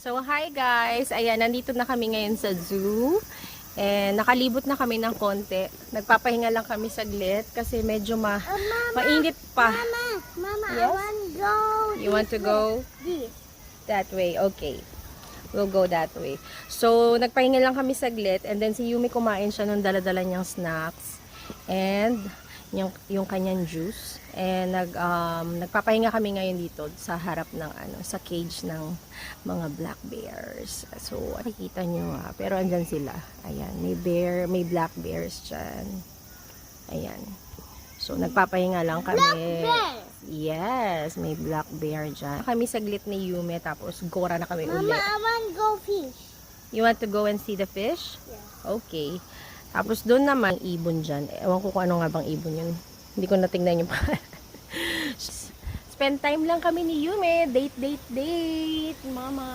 So, hi guys! Ayan, nandito na kami ngayon sa zoo. And nakalibot na kami ng konti. Nagpapahinga lang kami saglit kasi medyo mainit pa. Mama, Yes? I want to go. You want to go This. that way? Okay. We'll go that way. So, nagpahinga lang kami saglit. And then si Yumi kumain siya nung dala-dala niyang snacks. And yung kanyang juice. And nagpapahinga kami ngayon dito sa harap ng sa cage ng mga black bears. So, nakikita nyo nga. Pero andyan sila. Ayan, may black bears dyan. Ayan. So, nagpapahinga lang kami. Black bear. Yes, may black bear dyan. Kami saglit ni Yume, tapos gora na kami Mama, ulit. I want to go fish. You want to go and see the fish? Yeah. Okay. Tapos doon naman, ibon dyan. Ewan ko kung ano nga bang ibon yun. Hindi ko natingnan yung Spend time lang kami ni Yume. Date, mama.